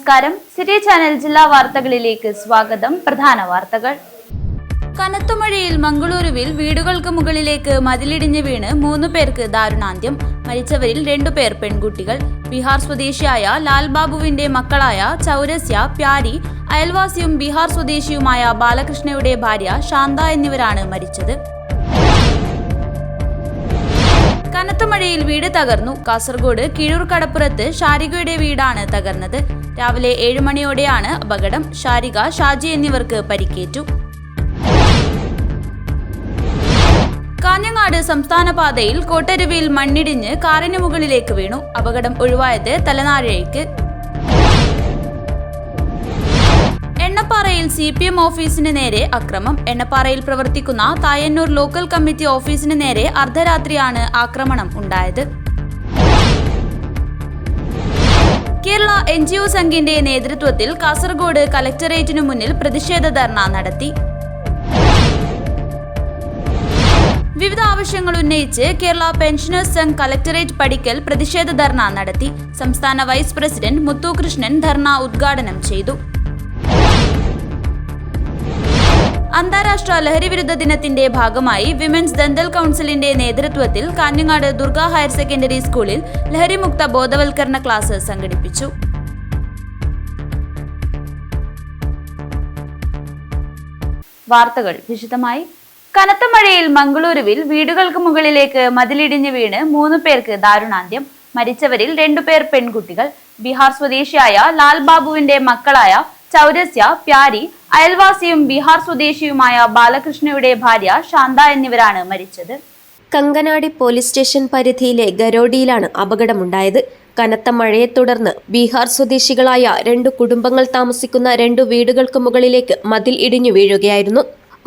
നമസ്കാരം. City channel ജില്ലാ വാർത്തകളിലേക്ക് സ്വാഗതം. പ്രധാന വാർത്തകൾ. കനത്ത മഴയിൽ മംഗളൂരുവിൽ വീടുകൾക്ക് മുകളിലേക്ക് മതിലിടിഞ്ഞ് വീണ് 3 പേർക്ക് ദാരുണാന്ത്യം. മരിച്ചവരിൽ 2 പേർ പെൺകുട്ടികൾ. ബീഹാർ സ്വദേശിയായ ലാൽ ബാബുവിന്റെ മക്കളായ ചൗരസ്യ, പ്യാരി, അയൽവാസിയും ബീഹാർ സ്വദേശിയുമായ ബാലകൃഷ്ണയുടെ ഭാര്യ ശാന്ത എന്നിവരാണ് മരിച്ചത്. കനത്ത മഴയിൽ വീട് തകർന്നു. കാസർഗോഡ് കിഴൂർ കടപ്പുറത്ത് ഷാരികയുടെ വീടാണ് തകർന്നത്. രാവിലെ 7 മണിയോടെയാണ് അപകടം. ഷാരിക, ഷാജി എന്നിവർക്ക് പരിക്കേറ്റു. കാഞ്ഞങ്ങാട് സംസ്ഥാന പാതയിൽ കോട്ടരുവിയിൽ മണ്ണിടിഞ്ഞ് കാറിന് മുകളിലേക്ക് വീണു. അപകടം ഒഴിവായത് തലനാരിഴയ്ക്ക്. എണ്ണപ്പാറയിൽ CPM ഓഫീസിന് നേരെ അക്രമം. എണ്ണപ്പാറയിൽ പ്രവർത്തിക്കുന്ന തായന്നൂർ ലോക്കൽ കമ്മിറ്റി ഓഫീസിന് നേരെ അർദ്ധരാത്രിയാണ് ആക്രമണം ഉണ്ടായത്. കേരള NGO സംഘിന്റെ നേതൃത്വത്തിൽ കാസർഗോഡ് കലക്ടറേറ്റിനു മുന്നിൽ പ്രതിഷേധ ധർണ നടത്തി. വിവിധ ആവശ്യങ്ങൾ ഉന്നയിച്ച് കേരള പെൻഷനേഴ്സ് സംഘ് കലക്ടറേറ്റ് പടിക്കൽ പ്രതിഷേധ ധർണ നടത്തി. സംസ്ഥാന വൈസ് പ്രസിഡന്റ് മുത്തുകൃഷ്ണൻ ധർണ ഉദ്ഘാടനം ചെയ്തു. അന്താരാഷ്ട്ര ലഹരിവിരുദ്ധ ദിനത്തിന്റെ ഭാഗമായി വിമൻസ് ദന്തൽ കൗൺസിലിന്റെ നേതൃത്വത്തിൽ കാഞ്ഞങ്ങാട് ദുർഗ ഹയർ സെക്കൻഡറി സ്കൂളിൽ ലഹരിമുക്ത ബോധവൽക്കരണ ക്ലാസ് സംഘടിപ്പിച്ചു. വാർത്തകൾ വിശദമായി. കനത്ത മഴയിൽ മംഗളൂരുവിൽ വീടുകൾക്ക് മുകളിലേക്ക് മതിലിടിഞ്ഞ് വീണ് 3 പേർക്ക് ദാരുണാന്ത്യം. മരിച്ചവരിൽ 2 പേർ പെൺകുട്ടികൾ. ബീഹാർ സ്വദേശിയായ ലാൽ ബാബുവിന്റെ മക്കളായ ചൗരസ്യ, പ്യാരി, അയൽവാസിയും ബീഹാർ സ്വദേശിയുമായ ബാലകൃഷ്ണയുടെ ഭാര്യ ശാന്ത എന്നിവരാണ് മരിച്ചത്. കങ്കനാടി പോലീസ് സ്റ്റേഷൻ പരിധിയിലെ ഗരോഡിയിലാണ് അപകടമുണ്ടായത്. കനത്ത മഴയെ തുടർന്ന് ബീഹാർ സ്വദേശികളായ 2 കുടുംബങ്ങൾ താമസിക്കുന്ന 2 വീടുകൾക്ക് മുകളിലേക്ക് മതിൽ ഇടിഞ്ഞു വീഴുകയായിരുന്നു.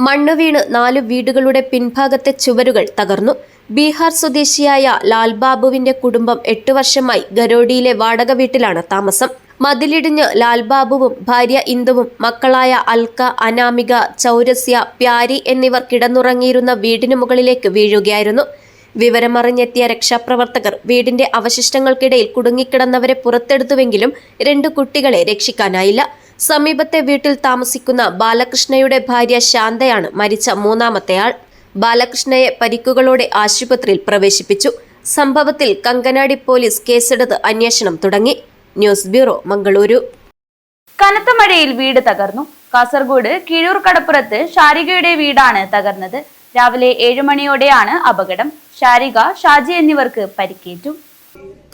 മണ്ണ് വീണ് 4 വീടുകളുടെ പിൻഭാഗത്തെ ചുവരുകൾ തകർന്നു. ബീഹാർ സ്വദേശിയായ ലാൽ ബാബുവിന്റെ കുടുംബം 8 വർഷമായി ഗരോഡിയിലെ വാടക വീട്ടിലാണ് താമസം. മതിലിടിഞ്ഞ് ലാൽബാബുവും ഭാര്യ ഇന്ദുവും മക്കളായ അൽക്ക, അനാമിക, ചൗരസ്യ, പ്യാരി എന്നിവർ കിടന്നുറങ്ങിയിരുന്ന വീടിനു മുകളിലേക്ക് വീഴുകയായിരുന്നു. വിവരമറിഞ്ഞെത്തിയ രക്ഷാപ്രവർത്തകർ വീടിന്റെ അവശിഷ്ടങ്ങൾക്കിടയിൽ കുടുങ്ങിക്കിടന്നവരെ പുറത്തെടുത്തുവെങ്കിലും 2 കുട്ടികളെ രക്ഷിക്കാനായില്ല. സമീപത്തെ വീട്ടിൽ താമസിക്കുന്ന ബാലകൃഷ്ണയുടെ ഭാര്യ ശാന്തയാണ് മരിച്ച 3ാമത്തെയാൾ. ബാലകൃഷ്ണയെ പരിക്കുകളോടെ ആശുപത്രിയിൽ പ്രവേശിപ്പിച്ചു. സംഭവത്തിൽ കങ്കനാടി പോലീസ് കേസെടുത്ത് അന്വേഷണം തുടങ്ങി. News bureau, Mangaluru. കനത്ത മഴയിൽ വീട് തകർന്നു. കാസർഗോഡ് കിഴൂർ കടപ്പുറത്ത് ഷാരികയുടെ വീടാണ് തകർന്നത്. രാവിലെ 7 മണിയോടെയാണ് അപകടം. ഷാരിക, ഷാജി എന്നിവർക്ക് പരിക്കേറ്റു.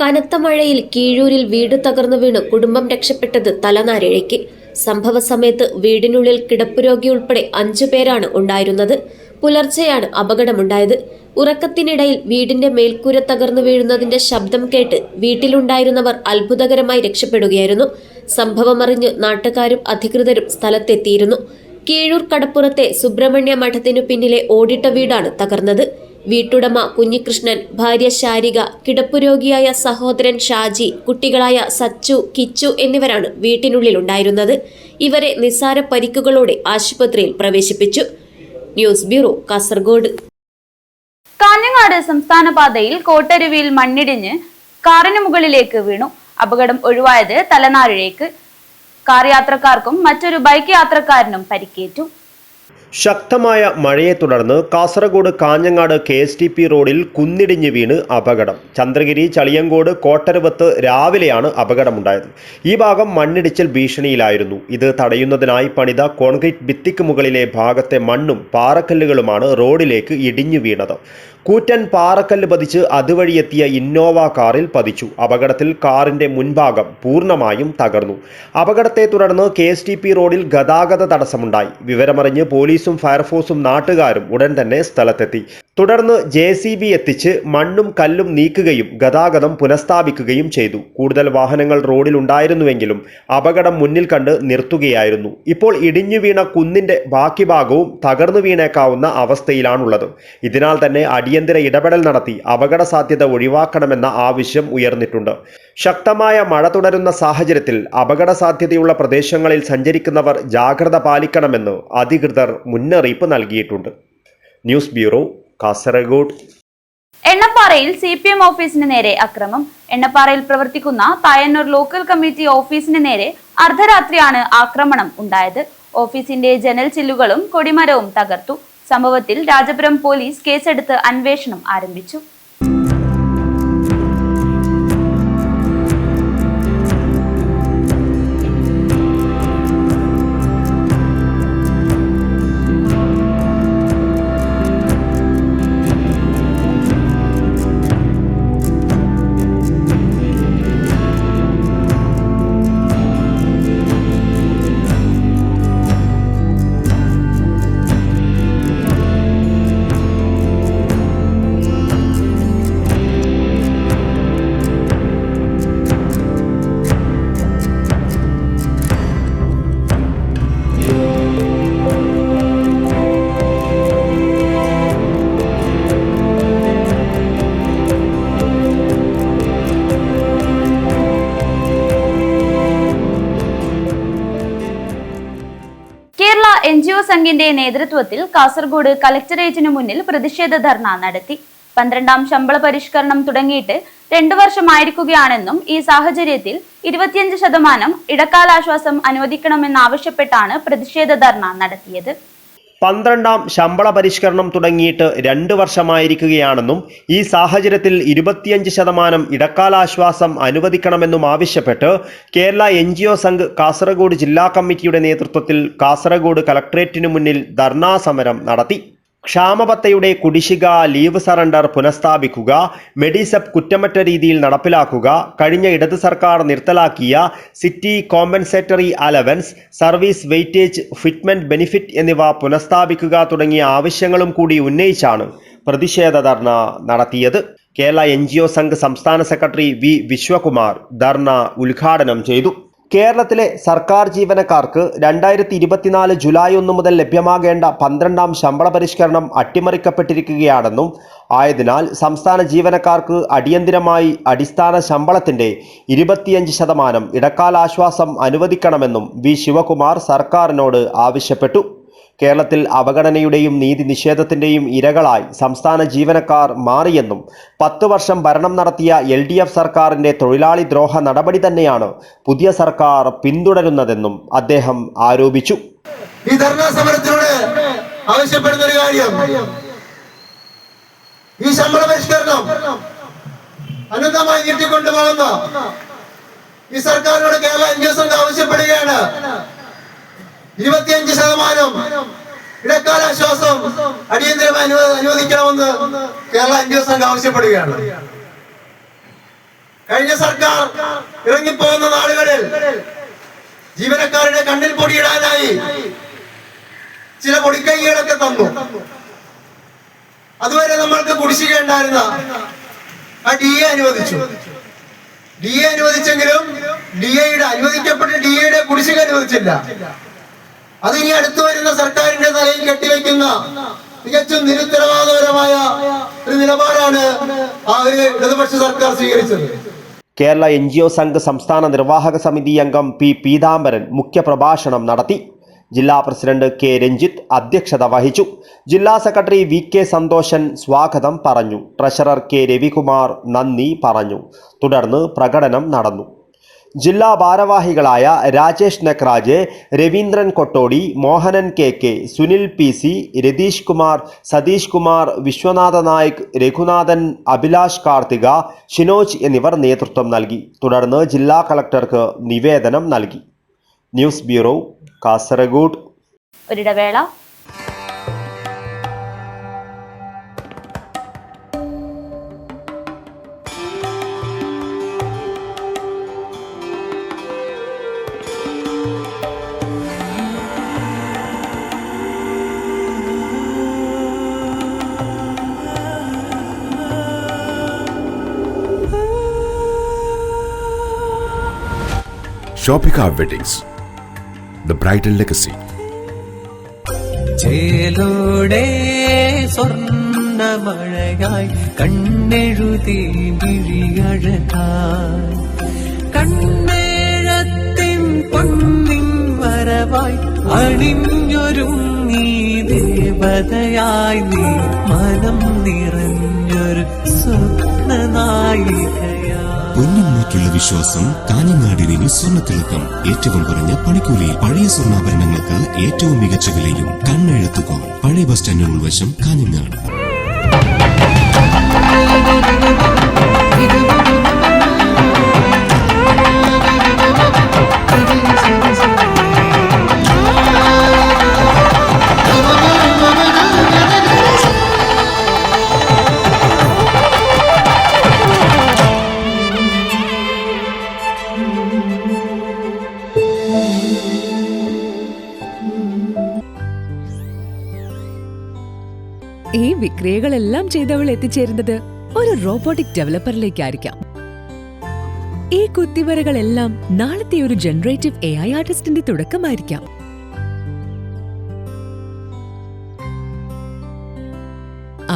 കനത്ത മഴയിൽ കീഴൂരിൽ വീട് തകർന്നു വീണ് കുടുംബം രക്ഷപ്പെട്ടത് തലനാരിഴയ്ക്ക്. സംഭവ സമയത്ത് വീടിനുള്ളിൽ കിടപ്പുരോഗി ഉൾപ്പെടെ 5 പേരാണ് ഉണ്ടായിരുന്നത്. പുലർച്ചെയാണ് അപകടമുണ്ടായത്. ഉറക്കത്തിനിടയിൽ വീടിന്റെ മേൽക്കൂര തകർന്നു വീഴുന്നതിന്റെ ശബ്ദം കേട്ട് വീട്ടിലുണ്ടായിരുന്നവർ അത്ഭുതകരമായി രക്ഷപ്പെടുകയായിരുന്നു. സംഭവമറിഞ്ഞ് നാട്ടുകാരും അധികൃതരും സ്ഥലത്തെത്തിയിരുന്നു. കീഴൂർ കടപ്പുറത്തെ സുബ്രഹ്മണ്യ മഠത്തിനു പിന്നിലെ ഓടിട്ട വീടാണ് തകർന്നത്. വീട്ടുടമ കുഞ്ഞികൃഷ്ണൻ, ഭാര്യ ശാരിക, കിടപ്പുരോഗിയായ സഹോദരൻ ഷാജി, കുട്ടികളായ സച്ചു, കിച്ചു എന്നിവരാണ് വീട്ടിനുള്ളിലുണ്ടായിരുന്നത്. ഇവരെ നിസ്സാര പരിക്കുകളോടെ ആശുപത്രിയിൽ പ്രവേശിപ്പിച്ചു. News bureau, Kasaragod. കാഞ്ഞങ്ങാട് സംസ്ഥാന പാതയിൽ കോട്ടരുവിയിൽ മണ്ണിടിഞ്ഞ് കാറിന് മുകളിലേക്ക് വീണു. അപകടം ഒഴിവായത് തലനാരിഴയ്ക്ക്. കാർ യാത്രക്കാർക്കും മറ്റൊരു ബൈക്ക് യാത്രക്കാരനും പരിക്കേറ്റു. ശക്തമായ മഴയെ തുടർന്ന് കാസർഗോഡ് കാഞ്ഞങ്ങാട് KSTP റോഡിൽ കുന്നിടിഞ്ഞ് വീണ് അപകടം. ചന്ദ്രഗിരി ചളിയങ്കോട് കോട്ടരുവത്ത് രാവിലെയാണ് അപകടമുണ്ടായത്. ഈ ഭാഗം മണ്ണിടിച്ചിൽ ഭീഷണിയിലായിരുന്നു. ഇത് തടയുന്നതിനായി പണിത കോൺക്രീറ്റ് ഭിത്തിക്ക് മുകളിലെ ഭാഗത്തെ മണ്ണും പാറക്കല്ലുകളുമാണ് റോഡിലേക്ക് ഇടിഞ്ഞു വീണത്. കൂറ്റൻ പാറക്കല്ല് പതിച്ച് അതുവഴിയെത്തിയ ഇന്നോവ കാറിൽ പതിച്ചു. അപകടത്തിൽ കാറിന്റെ മുൻഭാഗം പൂർണ്ണമായും തകർന്നു. അപകടത്തെ തുടർന്ന് KSTP റോഡിൽ ഗതാഗത തടസ്സമുണ്ടായി. വിവരമറിഞ്ഞ് പോലീസും ഫയർഫോഴ്സും നാട്ടുകാരും ഉടൻ തന്നെ സ്ഥലത്തെത്തി. തുടർന്ന് JCB എത്തിച്ച് മണ്ണും കല്ലും നീക്കുകയും ഗതാഗതം പുനഃസ്ഥാപിക്കുകയും ചെയ്തു. കൂടുതൽ വാഹനങ്ങൾ റോഡിലുണ്ടായിരുന്നുവെങ്കിലും അപകടം മുന്നിൽ കണ്ട് നിർത്തുകയായിരുന്നു. ഇപ്പോൾ ഇടിഞ്ഞു വീണ കുന്നിന്റെ ബാക്കി ഭാഗവും തകർന്നു വീണേക്കാവുന്ന അവസ്ഥയിലാണുള്ളത്. ഇതിനാൽ തന്നെ അടിയന്തര ഇടപെടൽ നടത്തി അപകട സാധ്യത ഒഴിവാക്കണമെന്ന ആവശ്യം ഉയർന്നിട്ടുണ്ട്. ശക്തമായ മഴ തുടരുന്ന സാഹചര്യത്തിൽ അപകട സാധ്യതയുള്ള പ്രദേശങ്ങളിൽ സഞ്ചരിക്കുന്നവർ ജാഗ്രത പാലിക്കണമെന്ന് അധികൃതർ മുന്നറിയിപ്പ് നൽകിയിട്ടുണ്ട്. News bureau, Kasargod. എണ്ണപ്പാറയിൽ CPM ഓഫീസിന് നേരെ അക്രമം. എണ്ണപ്പാറയിൽ പ്രവർത്തിക്കുന്ന തായന്നൂർ ലോക്കൽ കമ്മിറ്റി ഓഫീസിന് നേരെ അർദ്ധരാത്രിയാണ് ആക്രമണം ഉണ്ടായത്. ഓഫീസിന്റെ ജനൽ ചില്ലുകളും കൊടിമരവും തകർത്തു. സംഭവത്തിൽ രാജപുരം പോലീസ് കേസെടുത്ത് അന്വേഷണം ആരംഭിച്ചു. NGO സംഘിന്റെ നേതൃത്വത്തിൽ കാസർഗോഡ് കളക്ടറേറ്റിനു മുന്നിൽ പ്രതിഷേധ ധർണ നടത്തി. 12ാം ശമ്പള പരിഷ്കരണം തുടങ്ങിയിട്ട് 2 വർഷമായിരിക്കുകയാണെന്നും ഈ സാഹചര്യത്തിൽ 25% ഇടക്കാലാശ്വാസം അനുവദിക്കണമെന്നാവശ്യപ്പെട്ടാണ് പ്രതിഷേധ ധർണ നടത്തിയത്. 12ാം ശമ്പള പരിഷ്കരണം തുടങ്ങിയിട്ട് 2 വർഷമായിരിക്കുകയാണെന്നും ഈ സാഹചര്യത്തിൽ 25% ഇടക്കാലാശ്വാസം അനുവദിക്കണമെന്നും ആവശ്യപ്പെട്ട് കേരള NGO സംഘ് കാസർഗോഡ് ജില്ലാ കമ്മിറ്റിയുടെ നേതൃത്വത്തിൽ കാസർഗോഡ് കളക്ടറേറ്റിനു മുന്നിൽ ധർണാ സമരം നടത്തി. ക്ഷാമബത്തയുടെ കുടിശ്ശിക, ലീവ് സറണ്ടർ പുനഃസ്ഥാപിക്കുക, മെഡിസെപ് കുറ്റമറ്റ രീതിയിൽ നടപ്പിലാക്കുക, കഴിഞ്ഞ ഇടത് സർക്കാർ നിർത്തലാക്കിയ city compensatory allowance, service weightage, fitment benefit എന്നിവ പുനഃസ്ഥാപിക്കുക തുടങ്ങിയ ആവശ്യങ്ങളും കൂടി ഉന്നയിച്ചാണ് പ്രതിഷേധ ധർണ നടത്തിയത്. കേരള NGO സംഘ് സംസ്ഥാന സെക്രട്ടറി V. വിശ്വകുമാർ ധർണ ഉദ്ഘാടനം ചെയ്തു. കേരളത്തിലെ സർക്കാർ ജീവനക്കാർക്ക് 2024 ജൂലൈ 1 മുതൽ ലഭ്യമാകേണ്ട 12ാം ശമ്പള പരിഷ്കരണം അട്ടിമറിക്കപ്പെട്ടിരിക്കുകയാണെന്നും ആയതിനാൽ സംസ്ഥാന ജീവനക്കാർക്ക് അടിയന്തിരമായി അടിസ്ഥാന ശമ്പളത്തിന്റെ 25% ഇടക്കാലാശ്വാസം അനുവദിക്കണമെന്നും V. ശിവകുമാർ സർക്കാരിനോട് ആവശ്യപ്പെട്ടു. കേരളത്തിൽ അവഗണനയുടെയും നീതി നിഷേധത്തിന്റെയും ഇരകളായി സംസ്ഥാന ജീവനക്കാർ മാറിയെന്നും 10 വർഷം ഭരണം നടത്തിയ LDF സർക്കാരിന്റെ തൊഴിലാളി ദ്രോഹ നടപടി തന്നെയാണ് പുതിയ സർക്കാർ പിന്തുടരുന്നതെന്നും അദ്ദേഹം ആരോപിച്ചു. ഈ ധർണാ സമരത്തിലൂടെ ആവശ്യപ്പെടുന്ന ഒരു കാര്യം, ഈ ശമ്പള പരിഷ്കരണം അനന്തമായി നീട്ടിക്കൊണ്ടുപോകുന്ന ഈ സർക്കാരിനോട് കേരള NGO സംഘം ആവശ്യപ്പെടുകയാണ്. 25% ഇടക്കാലാശ്വാസം അടിയന്തരമായി അനുവദിക്കണമെന്ന് കേരള NGO സംഘം ആവശ്യപ്പെടുകയാണ്. കഴിഞ്ഞ സർക്കാർ ഇറങ്ങിപ്പോകുന്ന നാളുകളിൽ ജീവനക്കാരുടെ കണ്ണിൽ പൊടിയിടാനായി ചില പൊടിക്കൈകളൊക്കെ തന്നു. അതുവരെ നമ്മൾക്ക് കുടിശ്ശിക ഉണ്ടായിരുന്ന ആ DA അനുവദിച്ചു. DA അനുവദിച്ചെങ്കിലും അനുവദിക്കപ്പെട്ട DAയുടെ കുടിശ്ശിക അനുവദിച്ചില്ല. അത് ഇനി അടുത്തു വരുന്ന സർക്കാരിന്റെ തലയിൽ കെട്ടിവെക്കുന്ന തികച്ചും നിരുത്തരവാദപരമായ ഒരു നിലപാടാണ് ആ ഒരു ഇടതുപക്ഷ സർക്കാർ സ്വീകരിച്ചത്. കേരള NGO സംഘ് സംസ്ഥാന നിർവാഹക സമിതി അംഗം P. പീതാംബരൻ മുഖ്യപ്രഭാഷണം നടത്തി. ജില്ലാ പ്രസിഡന്റ് K. രഞ്ജിത്ത് അധ്യക്ഷത വഹിച്ചു. ജില്ലാ സെക്രട്ടറി V. K. സന്തോഷൻ സ്വാഗതം പറഞ്ഞു. Treasurer K. രവികുമാർ നന്ദി പറഞ്ഞു. തുടർന്ന് പ്രകടനം നടന്നു. ജില്ലാ ഭാരവാഹികളായ രാജേഷ് നക്രാജ്, രവീന്ദ്രൻ കൊട്ടോടി, മോഹനൻ KK, സുനിൽ PC, രതീഷ് കുമാർ, സതീഷ് കുമാർ, വിശ്വനാഥ നായിക്, രഘുനാഥൻ, അഭിലാഷ് കാർത്തിക, ഷിനോജ് എന്നിവർ നേതൃത്വം നൽകി. തുടർന്ന് ജില്ലാ കളക്ടർക്ക് നിവേദനം നൽകി. News bureau, Kasargod. ഒരിടവേള. Shopika Weddings, the bridal legacy. ചേലോടെ സ്വർണ്ണമഴയായി കണ്ണെഴുതി വിഴിയഴകായി കണ്ണേഴത്തിൻ പൊന്നിൻ വരവായി അണിഞ്ഞൊരുങ്ങി ദേവതയായി നീ മനം നിറഞ്ഞൊരു സ്വപ്ന നായികയാ. പൊന്നിന്മേറ്റുള്ള വിശ്വാസം കാഞ്ഞങ്ങാടിന് സ്വർണ്ണത്തിളക്കം. ഏറ്റവും കുറഞ്ഞ പണിക്കൂലിയിൽ പഴയ സ്വർണ്ണാഭരണങ്ങൾക്ക് ഏറ്റവും മികച്ച വിലയും കണ്ണെഴുത്തുകോൺ. പഴയ ബസ് സ്റ്റാൻഡിന് ഉൾവശം കാഞ്ഞങ്ങാട്. ഈ വിക്രിയകളെല്ലാം ചെയ്തവൾ എത്തിച്ചേരുന്നത് ഒരു റോബോട്ടിക് ഡെവലപ്പറിലേക്കായിരിക്കാം. ഈ കുത്തിവരകളെല്ലാം നാളത്തെ ഒരു ജനറേറ്റീവ് AI ആർട്ടിസ്റ്റിന്റെ തുടക്കമായിരിക്കാം.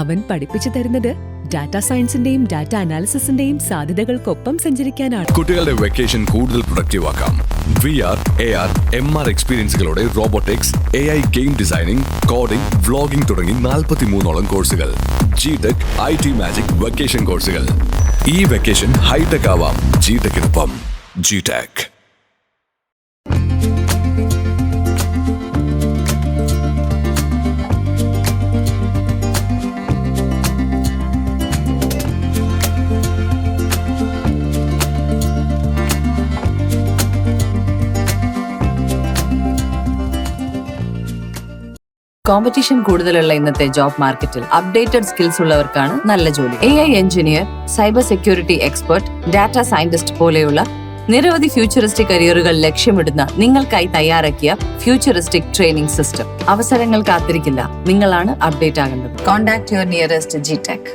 അവൻ പഠിപ്പിച്ചു തരുന്നത് ഡാറ്റാ സയൻസിന്റെയും ഡാറ്റ അനാലിസിസിന്റെയും സാധ്യതകൾക്കൊപ്പം സഞ്ചരിക്കാനാണ്. കുട്ടികളുടെ വെക്കേഷൻ കൂടുതൽ പ്രൊഡക്റ്റീവ് ആക്കാം. VR, AR, MR എക്സ്പീരിയൻസുകളോടെ robotics, AI game designing, coding, vlogging തുടങ്ങി 43ഓളം കോഴ്സുകൾ. GTech, IT മാജിക് വെക്കേഷൻ കോഴ്സുകൾ. ഈ വെക്കേഷൻ ഹൈടെക് ആവാം GTechനൊപ്പം. GTech. കോമ്പറ്റീഷൻ കൂടുതലുള്ള ഇന്നത്തെ ജോബ് മാർക്കറ്റിൽ അപ്ഡേറ്റഡ് സ്കിൽസ് ഉള്ളവർക്കാണ് നല്ല ജോലി. AI engineer, cyber security expert, data scientist പോലെയുള്ള നിരവധി ഫ്യൂച്ചറിസ്റ്റിക് കരിയറുകൾ ലക്ഷ്യമിടുന്ന നിങ്ങൾക്കായി തയ്യാറാക്കിയ ഫ്യൂച്ചറിസ്റ്റിക് ട്രെയിനിംഗ് സിസ്റ്റം. അവസരങ്ങൾ കാത്തിരിക്കില്ല, നിങ്ങളാണ് അപ്ഡേറ്റ് ആകേണ്ടത്. Contact your nearest GTech.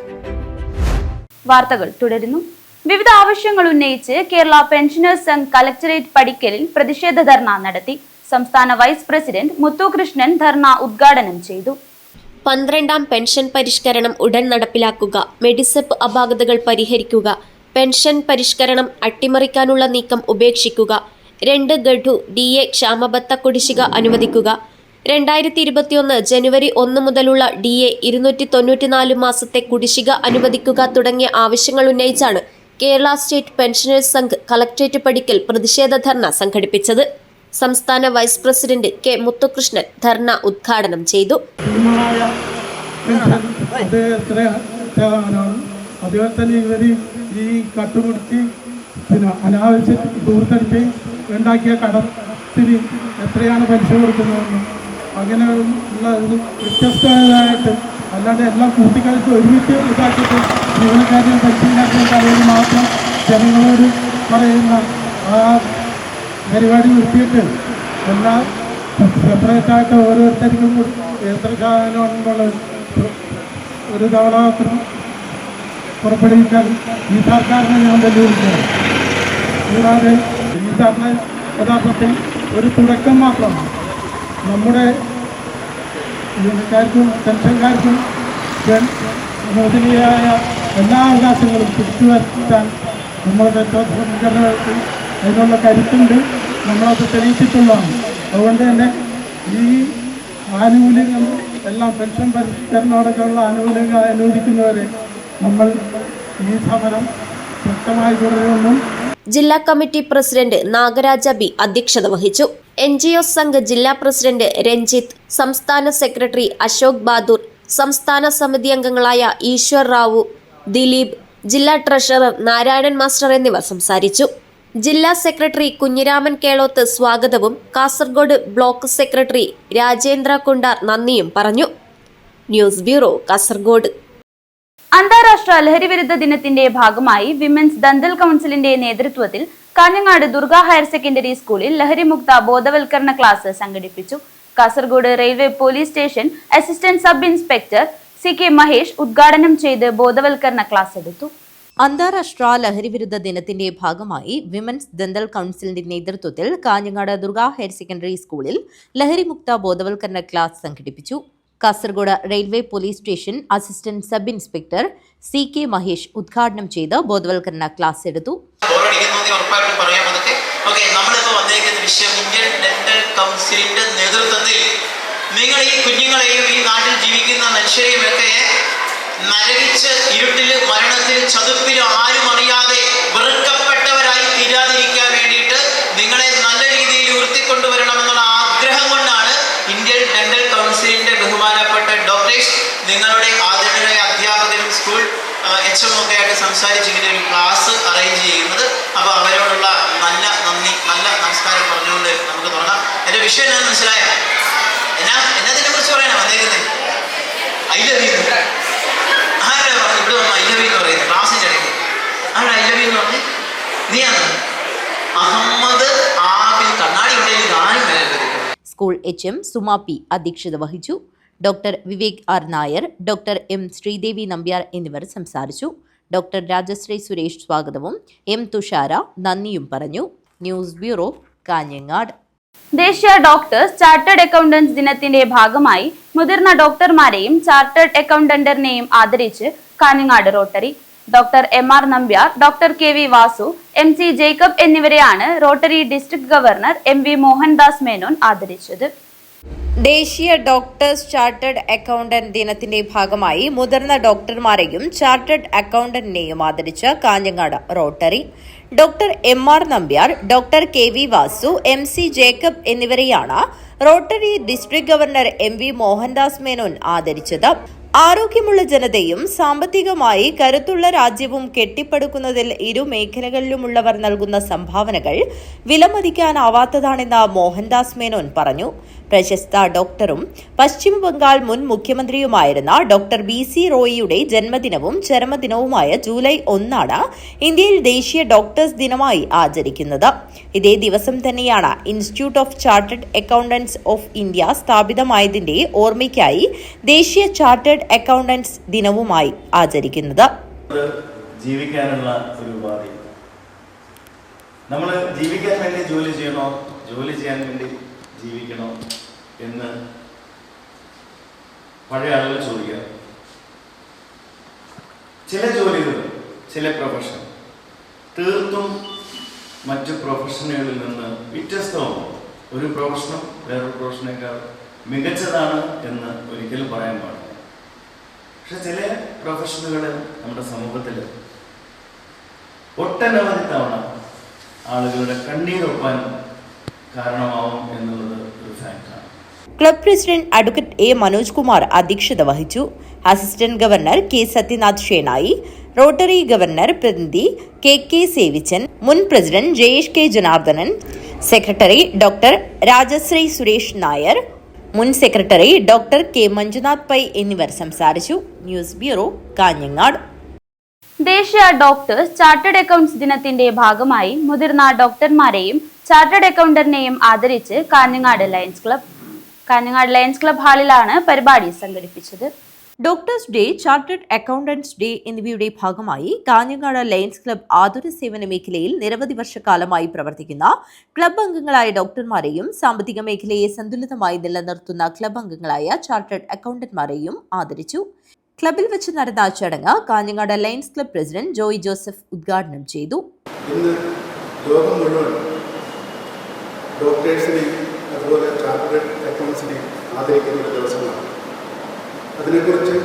വാർത്തകൾ തുടരുന്നു. വിവിധ ആവശ്യങ്ങൾ ഉന്നയിച്ച് കേരള പെൻഷനേഴ്സ് സംഘ് കലക്ടറേറ്റ് പടിക്കലിൽ പ്രതിഷേധ ധർണ നടത്തി. സംസ്ഥാന വൈസ് പ്രസിഡന്റ് മുത്തുകൃഷ്ണൻ ധർണ ഉദ്ഘാടനം ചെയ്തു. 12ാം പെൻഷൻ പരിഷ്കരണം ഉടൻ നടപ്പിലാക്കുക, മെഡിസെപ്പ് അപാകതകൾ പരിഹരിക്കുക, പെൻഷൻ പരിഷ്കരണം അട്ടിമറിക്കാനുള്ള നീക്കം ഉപേക്ഷിക്കുക, 2 ഗഡു DA ക്ഷാമബത്ത കുടിശ്ശിക അനുവദിക്കുക, 2021 ജനുവരി 1 മുതലുള്ള DA 294 മാസത്തെ കുടിശ്ശിക അനുവദിക്കുക തുടങ്ങിയ ആവശ്യങ്ങൾ ഉന്നയിച്ചാണ് Kerala state pensioners Sangh collectorate പടിക്കൽ പ്രതിഷേധ ധർണ സംഘടിപ്പിച്ചത്. സംസ്ഥാന വൈസ് പ്രസിഡന്റ് K. മുത്തുകൃഷ്ണൻ ധർണ ഉദ്ഘാടനം ചെയ്തു. അതുപോലെ തന്നെ ഇവർ ഈ കട്ടുമുടുക്കി അനാവശ്യ ദൂരത്തടിച്ച് ഉണ്ടാക്കിയ കടത്തിന് എത്രയാണ് പലിശ കൊടുക്കുന്നതെന്നും അങ്ങനെ ഉള്ള വ്യത്യസ്തമായിട്ട് അല്ലാണ്ട് എല്ലാം കൂട്ടിക്കാലത്ത് ഒരുമിച്ച് ഇതാക്കിയിട്ട് ജീവനക്കാരുടെ പലിശയില്ലാത്ത കടയിൽ മാത്രം ജനങ്ങളോട് പറയുന്ന ആ പരിപാടി നിർത്തിയിട്ട് എല്ലാം സെപ്പറേറ്റായിട്ട് ഓരോരുത്തർക്കും എത്ര സാധനം ഉണ്ടെന്നുള്ള ഒരു തവണ പുറപ്പെടുവിക്കാൻ ഈ സർക്കാരിനെ ഞാൻ വെല്ലുവിളിക്കുകയാണ്. കൂടാതെ ഈ ധർണ യഥാർത്ഥത്തിൽ ഒരു തുടക്കം മാത്രമാണ്. നമ്മുടെ ജീവനക്കാർക്കും പെൻഷൻകാർക്കും മുതലിയായ എല്ലാ അവകാശങ്ങളും തിരിച്ചു വരുത്താൻ നമ്മളുടെ സംഘടനകൾക്ക് അതിനുള്ള കരുത്തുണ്ട്. നമ്മളത് തെളിയിച്ചിട്ടുള്ളതാണ്. അതുകൊണ്ട് തന്നെ ഈ ആനുകൂല്യങ്ങൾ എല്ലാം പെൻഷൻ പരിഷ്കരണമടക്കമുള്ള ആനുകൂല്യങ്ങൾ അനുവദിക്കുന്നവരെ നമ്മൾ ഈ സമരം ശക്തമായി തുടരുമെന്നും ജില്ലാ കമ്മിറ്റി പ്രസിഡന്റ് നാഗരാജ B അധ്യക്ഷത വഹിച്ചു. NGO സംഘ് ജില്ലാ പ്രസിഡന്റ് രഞ്ജിത്ത്, സംസ്ഥാന സെക്രട്ടറി അശോക് ബാദൂർ, സംസ്ഥാന സമിതി അംഗങ്ങളായ ഈശ്വർ റാവു, ദിലീപ്, ജില്ലാ ട്രഷറർ നാരായണൻ മാസ്റ്റർ എന്നിവർ സംസാരിച്ചു. ജില്ലാ സെക്രട്ടറി കുഞ്ഞിരാമൻ കേളോത്ത് സ്വാഗതവും കാസർഗോഡ് ബ്ലോക്ക് സെക്രട്ടറി രാജേന്ദ്ര കുണ്ടാർ നന്ദിയും പറഞ്ഞു. News bureau, Kasaragod. അന്താരാഷ്ട്ര ലഹരിവിരുദ്ധ ദിനത്തിന്റെ ഭാഗമായി വിമൻസ് ദന്തൽ കൗൺസിലിന്റെ നേതൃത്വത്തിൽ കാഞ്ഞങ്ങാട് ദുർഗ ഹയർ സെക്കൻഡറി സ്കൂളിൽ ലഹരിമുക്ത ബോധവൽക്കരണ ക്ലാസ് സംഘടിപ്പിച്ചു. Kasaragod railway police station assistant sub inspector CK Mahesh ഉദ്ഘാടനം ചെയ്ത് ബോധവൽക്കരണ ക്ലാസ് എടുത്തു. അന്താരാഷ്ട്ര ലഹരിവിരുദ്ധ ദിനത്തിന്റെ ഭാഗമായി വിമൻസ് ദന്തൽ കൗൺസിലിന്റെ നേതൃത്വത്തിൽ കാഞ്ഞങ്ങാട് ദുർഗ ഹയർ സെക്കൻഡറി സ്കൂളിൽ ലഹരിമുക്ത ബോധവൽക്കരണ ക്ലാസ് സംഘടിപ്പിച്ചു. Kasaragod railway police station assistant sub inspector CK Mahesh ഉദ്ഘാടനം ചെയ്ത് ബോധവൽക്കരണ ക്ലാസ് എടുത്തു. ഇന്ത്യൻ ഡെന്റൽ കൗൺസിലിന്റെ നേതൃത്വത്തിൽ നിങ്ങൾ ഈ കുഞ്ഞുങ്ങളെയും ഈ നാട്ടിൽ ജീവിക്കുന്ന മനുഷ്യരെയും ഒക്കെ നരകിച്ച് ഇരുട്ടിൽ മരണത്തിൽ ചതുപ്പിൽ ആരും അറിയാതെ വെറുക്കപ്പെട്ടവരായി തീരാതിരിക്കാൻ വേണ്ടിയിട്ട് നിങ്ങളെ നല്ല രീതിയിൽ ഉയർത്തിക്കൊണ്ടുവരണമെന്നുള്ള ആഗ്രഹം കൊണ്ടാണ് ഇന്ത്യൻ ഡെന്റൽ കൗൺസിലിന്റെ ബഹുമാനപ്പെട്ട ഡോക്ടേഴ്സ് നിങ്ങളുടെ ആദരണീയ അധ്യാപകരും സ്കൂൾ HM ഒക്കെ ആയിട്ട് സംസാരിച്ച് ഇങ്ങനെ ഒരു ക്ലാസ് അറേഞ്ച് ചെയ്യുന്നത്. അപ്പോൾ അവരോടുള്ള നല്ല നന്ദി, നല്ല നമസ്കാരം പറഞ്ഞുകൊണ്ട് നമുക്ക് തുടങ്ങാം. എൻ്റെ വിഷയം ഞാൻ മനസ്സിലായോ? എന്നതിനെ കുറിച്ച് പറയാനാണ് വന്നേക്കുന്നത്. I love you. ആരാ പറഞ്ഞു ഇവിടെ വന്ന് ഐ ലവ് യു എന്ന് പറയുന്നത് ക്ലാസ്സിൻ്റെ ഇടയ്ക്ക്? ആരാ ഐ ലവ് യു എന്ന് പറഞ്ഞ്? നീയാണ് അഹമ്മദ് ആബിൽ. കണ്ണാടി ഉണ്ടെങ്കിൽ ആരും വരരുത്. സ്കൂൾ HM സുമാ പി അധ്യക്ഷത വഹിച്ചു. Doctor Vivek R Nair, doctor M Sreedevi Nambiar എന്നിവർ സംസാരിച്ചു. ഡോക്ടർ രാജശ്രീ സുരേഷ് സ്വാഗതവും M തുഷാര നന്ദിയും പറഞ്ഞു. News bureau, Kanhangad. ദേശീയ ഡോക്ടേഴ്സ് ചാർട്ടേഡ് അക്കൗണ്ടൻസ് ദിനത്തിന്റെ ഭാഗമായി മുതിർന്ന ഡോക്ടർമാരെയും ചാർട്ടേഡ് അക്കൗണ്ടന്റിനെയും ആദരിച്ച് Kanhangad rotary. Doctor MR Nambiar, doctor KV Vasu, MC Jacob എന്നിവരെയാണ് rotary district governor MV Mohandas Menon ആദരിച്ചത്. ദേശീയ ഡോക്ടേഴ്സ് ചാർട്ടേഡ് അക്കൗണ്ടന്റ് ദിനത്തിന്റെ ഭാഗമായി മുതിർന്ന ഡോക്ടർമാരെയും ചാർട്ടേഡ് അക്കൗണ്ടന്റിനെയും ആദരിച്ച് Kanhangad rotary. Doctor MR Nambiar, doctor KV Vasu, MC Jacob എന്നിവരെയാണ് rotary district governor MV Mohandas Menon ആദരിച്ചത്. ആരോഗ്യമുള്ള ജനതയും സാമ്പത്തികമായി കരുത്തുള്ള രാജ്യവും കെട്ടിപ്പടുക്കുന്നതിൽ ഇരു മേഖലകളിലുമുള്ളവർ നൽകുന്ന സംഭാവനകൾ വിലമതിക്കാനാവാത്തതാണെന്ന് മോഹൻദാസ് മേനോൻ പറഞ്ഞു. പ്രശസ്ത ഡോക്ടറും പശ്ചിമ ബംഗാൾ മുൻ മുഖ്യമന്ത്രിയുമായിരുന്ന ഡോക്ടർ BC റോയിയുടെ ജന്മദിനവും ചരമദിനവുമായ ജൂലൈ 1 ഇന്ത്യയിൽ ദേശീയ ഡോക്ടേഴ്സ് ദിനമായി ആചരിക്കുന്നത്. ഇതേ ദിവസം തന്നെയാണ് institute of chartered accountants of India സ്ഥാപിതമായതിന്റെ ഓർമ്മയ്ക്കായി ദേശീയ ചാർട്ടേഡ് അക്കൗണ്ടന്റ്സ് ദിനവുമായി ആചരിക്കുന്നത്. ജീവിക്കാനുള്ള ഒരു ഉപാധി. നമ്മൾ ജീവിക്കാൻ വേണ്ടി ജോലി ചെയ്യണോ, ജോലി ചെയ്യാൻ വേണ്ടി ജീവിക്കണോ എന്ന് പഴയ ആളുകൾ ചോദിക്കുക. ചില ജോലികൾ, ചില പ്രൊഫഷൻ തീർത്തും മറ്റു പ്രൊഫഷനുകളിൽ നിന്ന് വ്യത്യസ്തമാണ്. ഒരു പ്രൊഫഷനും വേറൊരു പ്രൊഫഷനേക്കാൾ മികച്ചതാണ് എന്ന് ഒരിക്കലും പറയാൻ പാടില്ല. പക്ഷെ ചില പ്രൊഫഷനുകൾ നമ്മുടെ സമൂഹത്തിൽ ഒട്ടനവധി തവണ ആളുകളുടെ കണ്ണീരൊപ്പാൻ കാരണമാവും എന്നുള്ളത് ഒരു ഫാക്റ്റാണ്. Club president advocate A Manoj Kumar അധ്യക്ഷത വഹിച്ചു. Assistant governor K Sathyanath Shenoy, rotary governor പ്രതിനിധി KK സേവിച്ചൻ, മുൻ president Jayesh K Janardhanan, secretary doctor Rajashree Suresh Nair, മുൻ secretary doctor K Manjunath Pai എന്നിവർ സംസാരിച്ചു. News bureau, Kanhangad. ദേശീയ ഡോക്ടേഴ്സ് ചാർട്ടേഡ് അക്കൗണ്ട്സ് ദിനത്തിന്റെ ഭാഗമായി മുതിർന്ന ഡോക്ടർമാരെയും ചാർട്ടേഡ് അക്കൗണ്ടന്റിനെയും ആദരിച്ച് കാഞ്ഞങ്ങാട് ലയൺസ് ക്ലബ് ഹാളിലാണ് പരിപാടി സംഘടിപ്പിച്ചത്. Doctors day, chartered accountants day എന്നിവയുടെ ഭാഗമായി കാഞ്ഞങ്ങാട് ലയൺസ് ക്ലബ് ആതുര സേവന മേഖലയിൽ നിരവധി വർഷക്കാലമായി പ്രവർത്തിക്കുന്ന ക്ലബ് അംഗങ്ങളായ ഡോക്ടർമാരെയും സാമ്പത്തിക മേഖലയെ സന്തുലിതമായി നിലനിർത്തുന്ന ക്ലബ് അംഗങ്ങളായ ചാർട്ടേഡ് അക്കൗണ്ടന്റ്മാരെയും ആദരിച്ചു. ക്ലബിൽ വെച്ച് നടന്ന ചടങ്ങ് Kanhangad lions club president Joy Joseph ഉദ്ഘാടനം ചെയ്തു. ഇന്ന് ലോകം മുഴുവൻ ഡോക്ടേഴ്സിനെയും അതുപോലെ ചാർട്ടേഡ് അക്കൗണ്ട്സിനെയും ആദരിക്കുന്ന ഒരു ദിവസമാണ്. അതിനെക്കുറിച്ച്,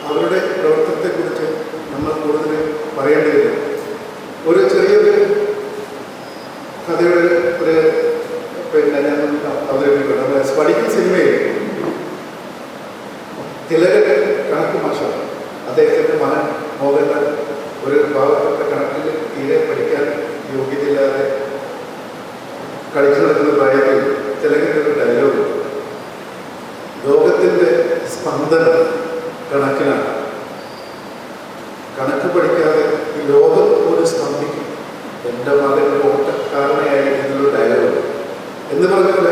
അവരുടെ പ്രവർത്തനത്തെക്കുറിച്ച് നമ്മൾ കൂടുതൽ പറയേണ്ടതില്ല. ഒരു ചെറിയൊരു കഥയുടെ ഞാൻ അവതരിപ്പിക്കുന്നത്, സ്പടിക്കൽ സിനിമയിൽ തിലകൻ കണക്ക് മാഷാണ്. അദ്ദേഹത്തിൻ്റെ മകൻ മോഹൻലാൽ ഒരു പാവപ്പെട്ട കണക്കിൽ തീരെ പഠിക്കാൻ യോഗ്യതയില്ലാതെ കളിച്ചു നടക്കുന്ന പ്രായത്തിൽ തിലകൻ്റെ ഒരു ഡയലോഗ്, ലോകത്തിൻ്റെ സ്പന്ദനം കണക്കിലാണ്. കണക്ക് പഠിക്കാതെ ഈ ലോകം പോലും സ്പന്ദിക്കും, എൻ്റെ മകൻ ഓട്ടക്കാരനായി എന്നൊരു ഡയലോഗ് എന്ന് പറഞ്ഞാൽ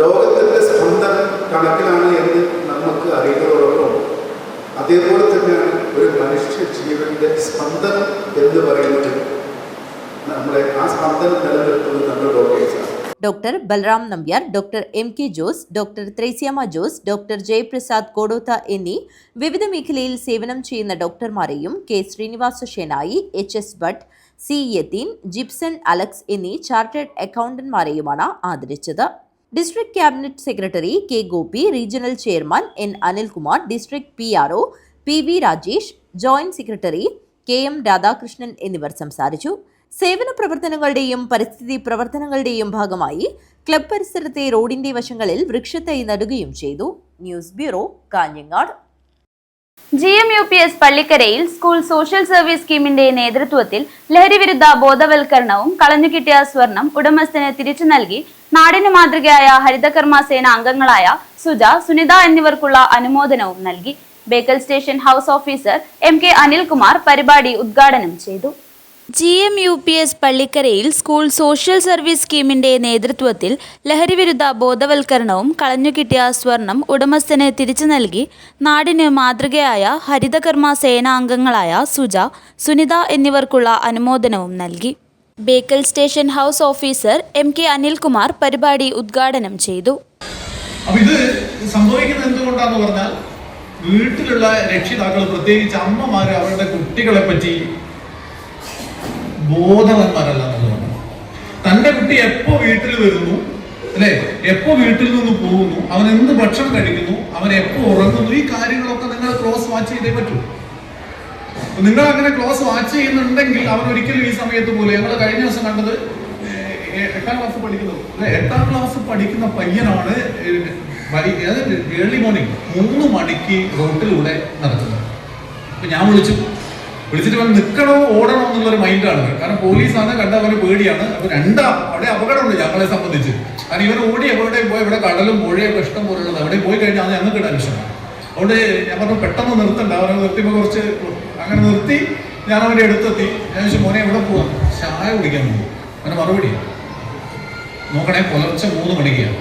ലോകത്തിൻ്റെ സ്പന്ദനം കണക്കിലാണ് എന്ന് നമുക്ക് അറിയുന്നതോടൊപ്പം അതേപോലെ തന്നെയാണ് ഒരു മനുഷ്യ ജീവന്റെ സ്പന്ദനം എന്ന് പറയുന്നത്. നമ്മളെ ആ സ്പന്ദനം നിലനിർത്തുന്നത് നമ്മുടെ ഡോക്ടേഴ്സാണ്. Doctor Balram Nambiar, doctor MK Jose, doctor Threasiamma Jose, doctor Jayaprasad Kodoth എന്നീ വിവിധ മേഖലയിൽ സേവനം ചെയ്യുന്ന ഡോക്ടർമാരെയും K Srinivasa Shenoy, HS Bhat, C Yatheen, Jipson Alex എന്നീ ചാർട്ടേഡ് അക്കൗണ്ടന്റ്മാരെയുമാണ് ആദരിച്ചത്. District cabinet secretary K Gopi, regional chairman N Anilkumar, district PRO PV Rajesh, joint secretary KM Radhakrishnan എന്നിവർ സംസാരിച്ചു. സേവന പ്രവർത്തനങ്ങളുടെയും പരിസ്ഥിതി പ്രവർത്തനങ്ങളുടെയും ഭാഗമായി ക്ലബ് പരിസരത്തെ റോഡിന്റെ വശങ്ങളിൽ വൃക്ഷത്തൈ നടുകയും ചെയ്തു. News bureau, Kanhangad. GMUPS പള്ളിക്കരയിൽ സ്കൂൾ സോഷ്യൽ സർവീസ് സ്കീമിന്റെ നേതൃത്വത്തിൽ ലഹരിവിരുദ്ധ ബോധവൽക്കരണവും കളഞ്ഞുകിട്ടിയ സ്വർണം ഉടമസ്ഥന് തിരിച്ചു നൽകി നാടിന് മാതൃകയായ ഹരിതകർമ്മ സേന അംഗങ്ങളായ സുജ, സുനിത എന്നിവർക്കുള്ള അനുമോദനവും നൽകി. Bekal station house officer MK Anilkumar പരിപാടി ഉദ്ഘാടനം ചെയ്തു. GMUPS പള്ളിക്കരയിൽ സ്കൂൾ സോഷ്യൽ സർവീസ് സ്കീമിന്റെ നേതൃത്വത്തിൽ ലഹരിവിരുദ്ധ ബോധവൽക്കരണവും കളഞ്ഞുകിട്ടിയ സ്വർണം ഉടമസ്ഥന് തിരിച്ചു നൽകി നാടിന് മാതൃകയായ ഹരിതകർമ്മ സേനാ അംഗങ്ങളായ സുജ, സുനിത എന്നിവർക്കുള്ള അനുമോദനവും നൽകി. Bekal station house officer MK Anilkumar പരിപാടി ഉദ്ഘാടനം ചെയ്തു. ഇത് സംഭവിക്കുന്നത് എന്തുകൊണ്ടാന്ന് പറഞ്ഞാൽ വീട്ടിലുള്ള രക്ഷിതാക്കൾ, പ്രത്യേകിച്ച് അമ്മമാര് അവരുടെ കുട്ടികളെ പറ്റി ബോധവാന്മാരല്ല എന്നുള്ളതാണ്. തൻ്റെ കുട്ടി എപ്പോ വീട്ടിൽ വരുന്നു, അല്ലെ, എപ്പോ വീട്ടിൽ നിന്ന് പോകുന്നു, അവൻ എന്ത് ഭക്ഷണം കഴിക്കുന്നു, അവൻ എപ്പോ ഉറങ്ങുന്നു, ഈ കാര്യങ്ങളൊക്കെ നിങ്ങൾ ക്ലോസ് വാച്ച് ചെയ്തേ പറ്റൂ. നിങ്ങൾ അങ്ങനെ ക്ലോസ് വാച്ച് ചെയ്യുന്നുണ്ടെങ്കിൽ അവൻ ഒരിക്കലും ഈ സമയത്ത് പോലെ, ഞങ്ങൾ കഴിഞ്ഞ ദിവസം കണ്ടത് 8ാം ക്ലാസ് പഠിക്കുന്നത്, അല്ലെ, 8ാം ക്ലാസ് പഠിക്കുന്ന പയ്യനാണ് ഏർലി മോർണിംഗ് 3 മണിക്ക് റോട്ടിലൂടെ നടക്കുന്നത്. അപ്പൊ ഞാൻ വിളിച്ചിട്ട് അവൻ നിൽക്കണോ ഓടണോ എന്നുള്ളൊരു മൈൻഡാണ്. കാരണം പോലീസാണ്, കണ്ട അവന് പേടിയാണ്. അപ്പൊ അവിടെ അപകടമുണ്ട് ഞങ്ങളെ സംബന്ധിച്ച്. കാരണം ഇവൻ ഓടി എവിടെ പോയി, ഇവിടെ കടലും പുഴയൊക്കെ ഇഷ്ടം പോലുള്ളത്, അവിടെ പോയി കഴിഞ്ഞാൽ ഞങ്ങൾക്ക് ടെൻഷനാണ്. അതുകൊണ്ട് ഞാൻ പറഞ്ഞു പെട്ടെന്ന് നിർത്തണ്ട. അവനെ നിർത്തിയപ്പോൾ കുറച്ച് അങ്ങനെ നിർത്തി ഞാൻ അവൻ്റെ അടുത്തെത്തി. ഞാൻ ചോദിച്ചു, മോനെ എവിടെ പോവാം? ചായ കുടിക്കാൻ പോകും. അവൻ്റെ മറുപടി നോക്കണേ, പുലർച്ചെ 3 മണിക്കാണ്.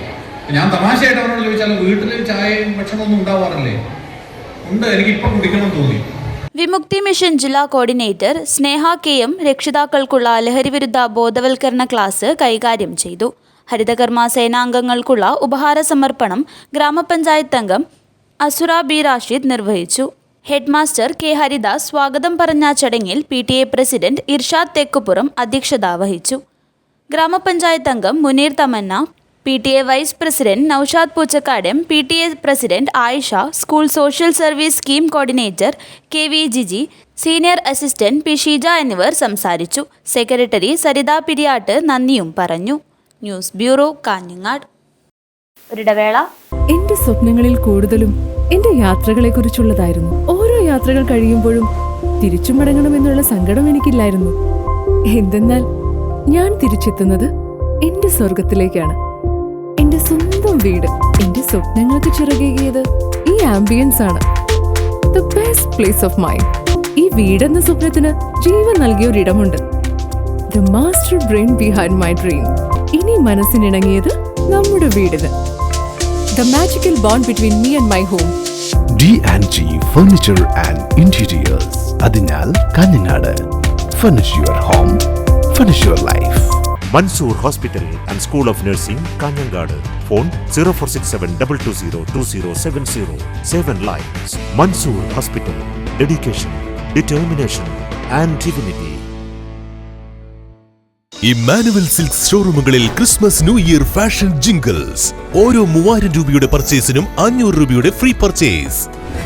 ഞാൻ തമാശയായിട്ട് അവനോട് ചോദിച്ചാലും വീട്ടിൽ ചായയും ഭക്ഷണമൊന്നും ഉണ്ടാവാറില്ലേ? ഉണ്ട്, എനിക്കിപ്പം കുടിക്കണം തോന്നി. വിമുക്തി മിഷൻ ജില്ലാ കോർഡിനേറ്റർ സ്നേഹ KM രക്ഷിതാക്കൾക്കുള്ള ലഹരിവിരുദ്ധ ബോധവൽക്കരണ ക്ലാസ് കൈകാര്യം ചെയ്തു. ഹരിതകർമ്മ സേനാംഗങ്ങൾക്കുള്ള ഉപഹാര സമർപ്പണം ഗ്രാമപഞ്ചായത്ത് അംഗം അസുറ B റാഷിദ് നിർവഹിച്ചു. ഹെഡ്മാസ്റ്റർ K ഹരിദാസ് സ്വാഗതം പറഞ്ഞ ചടങ്ങിൽ PTA പ്രസിഡന്റ് ഇർഷാദ് തെക്കുപുറം അധ്യക്ഷത വഹിച്ചു. ഗ്രാമപഞ്ചായത്ത് അംഗം Muneer Thamanna, PTA vice president Noushad Poochakkadam, PTA president Ayisha, school social service scheme coordinator KV Jiji, senior assistant P Sheeja എന്നിവർ സംസാരിച്ചു. സെക്രട്ടറി സരിത പിരിയാട്ട് നന്ദിയും പറഞ്ഞു. News bureau, Kanhangad. ഒരിടവേള. എന്റെ സ്വപ്നങ്ങളിൽ കൂടുതലും എന്റെ യാത്രകളെ കുറിച്ചുള്ളതായിരുന്നു. ഓരോ യാത്രകൾ കഴിയുമ്പോഴും തിരിച്ചു മടങ്ങണമെന്നുള്ള സങ്കടം എനിക്കില്ലായിരുന്നു. എന്തെന്നാൽ ഞാൻ തിരിച്ചെത്തുന്നത് എന്റെ സ്വർഗത്തിലേക്കാണ്. എന്റെ സ്വന്തം വീട്, എന്റെ സ്വപ്നങ്ങൾക്ക് ചിറകേകിയത് ഈ ആംബിയൻസ് ആണ്. The best place of mind. ഈ വീടെന്ന സ്വപ്നത്തിന് ജീവൻ നൽകിയ ഒരിടമുണ്ട്. The master brain behind my dream. ഇനി മനസ്സിനിണങ്ങിയത് നമ്മുടെ വീടിന്. The magical bond between me and my home. D&G furniture and interiors. അതിനാൽ Kanhangad. Furnish your home, furnish your life. Mansoor hospital and school of nursing, Kanhangad. Phone 0467222070. 7 lives. Mansoor hospital. Dedication, determination and divinity. Emmanuel silks ഷോറൂമുകളിൽ Christmas new year fashion jingles. ഓരോ 3000 രൂപയുടെ പർച്ചേസിനും 500 രൂപയുടെ free purchase.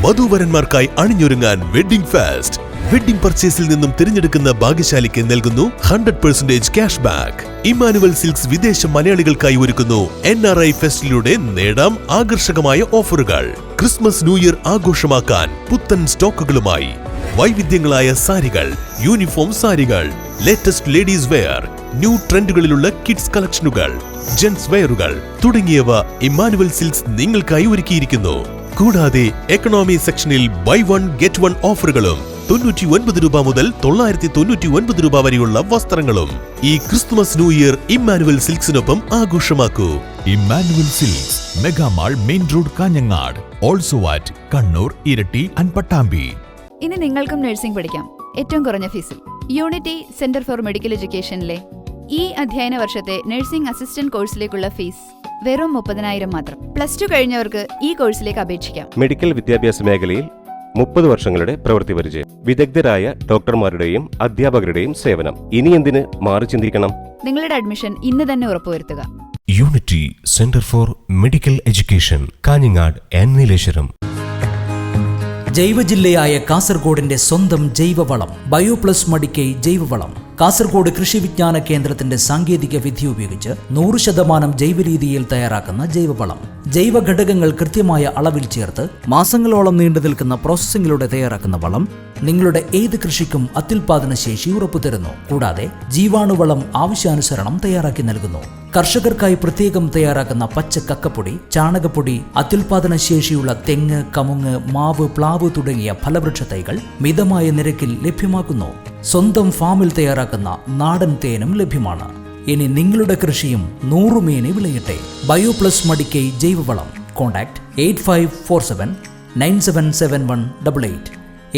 വധൂവരന്മാർക്കായി അണിഞ്ഞൊരുങ്ങാൻ wedding fest. Wedding പർച്ചേസിൽ നിന്നും തിരഞ്ഞെടുക്കുന്ന ഭാഗ്യശാലിക്ക് നൽകുന്നു 100% ക്യാഷ് ബാക്ക്. ഇമ്മാനുവൽ സിൽക്സ് വിദേശ മലയാളികൾക്കായി ഒരുക്കുന്നു NRI ഫെസ്റ്റിലൂടെ നേടാം ആകർഷകമായ ഓഫറുകൾ. ക്രിസ്മസ് ന്യൂ ഇയർ ആഘോഷമാക്കാൻ പുത്തൻ സ്റ്റോക്കുകളുമായി വൈവിധ്യങ്ങളായ സാരികൾ, യൂണിഫോം സാരികൾ, ലേറ്റസ്റ്റ് ലേഡീസ് വെയർ, ന്യൂ ട്രെൻഡുകളിലുള്ള കിഡ്സ് കളക്ഷനുകൾ, ജെന്റ്സ് വെയറുകൾ തുടങ്ങിയവ ഇമ്മാനുവൽ സിൽക്സ് നിങ്ങൾക്കായി ഒരുക്കിയിരിക്കുന്നു. കൂടാതെ എക്കണോമി സെക്ഷനിൽ ബൈ 1 ഗെറ്റ് 1 ഓഫറുകളും 99 രൂപ മുതൽ 999 രൂപ വരെയുള്ള വസ്ത്രങ്ങളും. ഈ ക്രിസ്തുമസ് ന്യൂ ഇയർ ഇമ്മാനുവൽ സിൽക്സിനൊപ്പം ആഘോഷമാക്കൂ. Emmanuel silks, megamall, main road, Kanhangad. Also at Kannur, Iritty and Pattambi. ഇനി നിങ്ങൾക്കും നഴ്സിംഗ് പഠിക്കാം ഏറ്റവും കുറഞ്ഞ ഫീസിൽ. യൂണിറ്റി സെന്റർ ഫോർ മെഡിക്കൽ എഡ്യൂക്കേഷനിലെ ഈ അധ്യയന വർഷത്തെ നഴ്സിംഗ് അസിസ്റ്റന്റ് കോഴ്സിലേക്കുള്ള ഫീസ് വെറും 30,000 മാത്രം. +2 കഴിഞ്ഞവർക്ക് ഈ കോഴ്സിലേക്ക് അപേക്ഷിക്കാം. മെഡിക്കൽ വിദ്യാഭ്യാസ മേഖലയിൽ 30 വർഷങ്ങളുടെ പ്രവൃത്തി പരിചയം, വിദഗ്ധരായ ഡോക്ടർമാരുടെയും അധ്യാപകരുടെയും സേവനം. ഇനി എന്തിന് മാറി ചിന്തിക്കണം? നിങ്ങളുടെ അഡ്മിഷൻ ഇന്ന് തന്നെ ഉറപ്പുവരുത്തുക. Unity centre for medical education, Kanhangad, Nileshwaram. ജൈവജില്ലയായ കാസർഗോഡിന്റെ സ്വന്തം ജൈവവളം ബയോപ്ലസ് മടിക്കൈ ജൈവവളം. കാസർഗോഡ് കൃഷി വിജ്ഞാന കേന്ദ്രത്തിന്റെ സാങ്കേതിക വിദ്യ ഉപയോഗിച്ച് 100% ജൈവരീതിയിൽ തയ്യാറാക്കുന്ന ജൈവവളം. ജൈവ ഘടകങ്ങൾ കൃത്യമായ അളവിൽ ചേർത്ത് മാസങ്ങളോളം നീണ്ടു നിൽക്കുന്ന പ്രോസസ്സിംഗിലൂടെ തയ്യാറാക്കുന്ന വളം നിങ്ങളുടെ ഏത് കൃഷിക്കും അത്യുൽപാദന ശേഷി ഉറപ്പുതരുന്നു. കൂടാതെ ജീവാണുവളം ആവശ്യാനുസരണം തയ്യാറാക്കി നൽകുന്നു. കർഷകർക്കായി പ്രത്യേകം തയ്യാറാക്കുന്ന പച്ച കക്കപ്പൊടി, ചാണകപ്പൊടി, അത്യുൽപാദന ശേഷിയുള്ള തെങ്ങ്, കമുങ്ങ്, മാവ്, പ്ലാവ് തുടങ്ങിയ ഫലവൃക്ഷ തൈകൾ മിതമായ നിരക്കിൽ ലഭ്യമാക്കുന്നു. സ്വന്തം ഫാമിൽ തയ്യാറാക്കുന്ന നാടൻ തേനും ലഭ്യമാണ്. ഇനി നിങ്ങളുടെ കൃഷിയും 100 മേനി വിളയട്ടെ. ബയോപ്ലസ് മടിക്കൈ ജൈവവളം. കോൺടാക്ട് 8547977188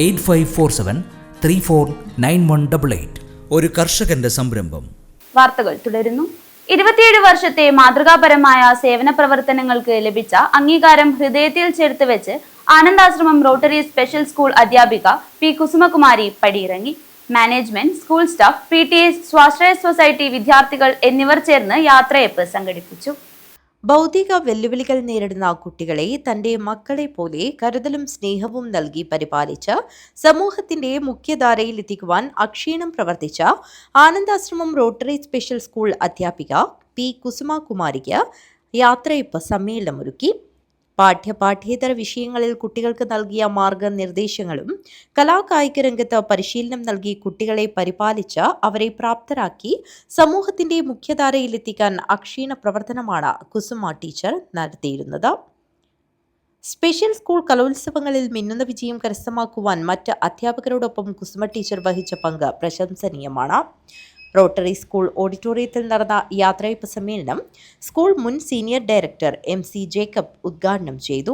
8547349188. ഒരു കർഷകന്റെ സംരംഭം. വാർത്തകൾ തുടരുന്നു. 27 വർഷത്തെ മാതൃകാപരമായ സേവന പ്രവർത്തനങ്ങൾക്ക് ലഭിച്ച അംഗീകാരം ഹൃദയത്തിൽ ചേർത്ത് വെച്ച് ആനന്ദാശ്രമം റോട്ടറി സ്പെഷ്യൽ സ്കൂൾ അധ്യാപിക പി കുസുമകുമാരി പടിയിറങ്ങി. മാനേജ്മെന്റ്, സ്കൂൾ സ്റ്റാഫ്, PTA, സ്വാശ്രയ സൊസൈറ്റി വിദ്യാർത്ഥികൾ എന്നിവർ ചേർന്ന് യാത്രയപ്പ് സംഘടിപ്പിച്ചു. ഭൗതിക വെല്ലുവിളികൾ നേരിടുന്ന കുട്ടികളെ തന്റെ മക്കളെ പോലെ കരുതലും സ്നേഹവും നൽകി പരിപാലിച്ച് സമൂഹത്തിന്റെ മുഖ്യധാരയിൽ എത്തിക്കുവാൻ അക്ഷീണം പ്രവർത്തിച്ച ആനന്ദാശ്രമം റോട്ടറി സ്പെഷ്യൽ സ്കൂൾ അധ്യാപിക പി കുസുമകുമാരിക്ക് യാത്രയപ്പ് സമ്മേളനമൊരുക്കി. പാഠ്യേതര വിഷയങ്ങളിൽ കുട്ടികൾക്ക് നൽകിയ മാർഗനിർദ്ദേശങ്ങളും കലാകായിക രംഗത്ത് പരിശീലനം നൽകി കുട്ടികളെ പരിപാലിച്ച് അവരെ പ്രാപ്തരാക്കി സമൂഹത്തിന്റെ മുഖ്യധാരയിലെത്തിക്കാൻ അക്ഷീണ പ്രവർത്തനമാണ് കുസുമ ടീച്ചർ നടത്തിയിരുന്നത്. സ്പെഷ്യൽ സ്കൂൾ കലോത്സവങ്ങളിൽ മിന്നുന്ന വിജയം കരസ്ഥമാക്കുവാൻ മറ്റ് അധ്യാപകരോടൊപ്പം കുസുമ ടീച്ചർ വഹിച്ച പങ്ക് പ്രശംസനീയമാണ്. റോട്ടറി സ്കൂൾ ഓഡിറ്റോറിയത്തിൽ നടന്ന യാത്രയപ്പ് സമ്മേളനം സ്കൂൾ മുൻ സീനിയർ ഡയറക്ടർ MC ജേക്കബ് ഉദ്ഘാടനം ചെയ്തു.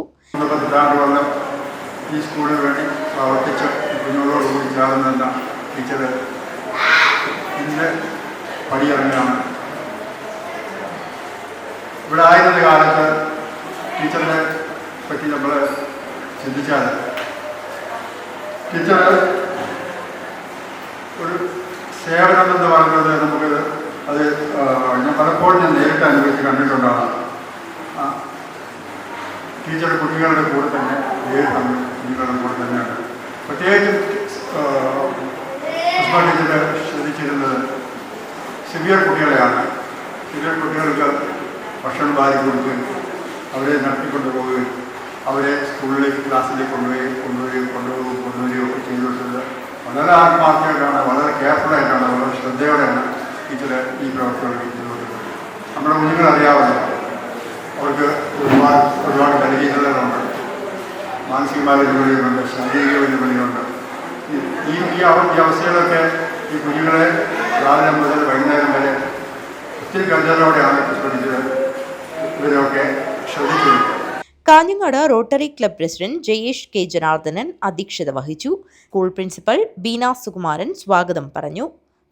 ഈ സ്കൂളിന് വേണ്ടി പ്രവർത്തിച്ച കുഞ്ഞുങ്ങളോടുകൂടി ചേർന്ന ടീച്ചർ ഇന്ന് പടിയിറങ്ങാണ്. ഇവിടെ ആയിരുന്ന കാലത്ത് ടീച്ചറിനെ പറ്റി നമ്മൾ ചിന്തിച്ചാൽ ടീച്ചർ ഒരു സേവനം എന്ന് പറയുന്നത് നമുക്ക് അത് ഞാൻ പലപ്പോഴും നേരിട്ട് അനുഭവിച്ച് കണ്ടിട്ടുണ്ടാണ്. ടീച്ചർ കുട്ടികളുടെ കൂടെ തന്നെ ഏത് കുട്ടികളുടെ കൂടെ തന്നെയാണ്. പ്രത്യേകിച്ച് കുസുമ ടീച്ചർ ശ്രദ്ധിച്ചിരുന്നത് സിവിയർ കുട്ടികളെയാണ്. സിവിയർ കുട്ടികൾക്ക് ഭക്ഷണം വാരി കൊടുത്ത് അവരെ നടത്തിക്കൊണ്ടുപോവുകയും അവരെ സ്കൂളിലേക്ക് ക്ലാസ്സിലേക്ക് കൊണ്ടുവരികയും ഒക്കെ ചെയ്തിട്ടുള്ളത് വളരെ ആത്മാർത്ഥമായിട്ടാണ്, വളരെ കെയർഫുള്ളായിട്ടാണ്, വളരെ ശ്രദ്ധയോടെയാണ് ടീച്ചർ ഈ പ്രവർത്തനങ്ങൾ ചെയ്തുകൊണ്ടിരുന്നത്. നമ്മുടെ കുഞ്ഞുങ്ങളറിയാവുന്ന അവർക്ക് ഒരുപാട് ബലഹീനതകളുണ്ട്, മാനസികമായ വെല്ലുവിളികളുണ്ട്, ശാരീരിക വെല്ലുവിളികളുണ്ട്. ഈ അവസ്ഥകളൊക്കെ ഈ കുഞ്ഞുങ്ങളെ രാവിലെ മുതൽ വൈകുന്നേരം വരെ ഒത്തിരി കരുതലോടെയാണ് ടീച്ചർ ഇവരൊക്കെ ശ്രദ്ധിച്ചത്. Kanhangad rotary club president Jayesh K Janardhanan അധ്യക്ഷത വഹിച്ചു. സ്കൂൾ പ്രിൻസിപ്പൽ ബീന സുകുമാരൻ സ്വാഗതം പറഞ്ഞു.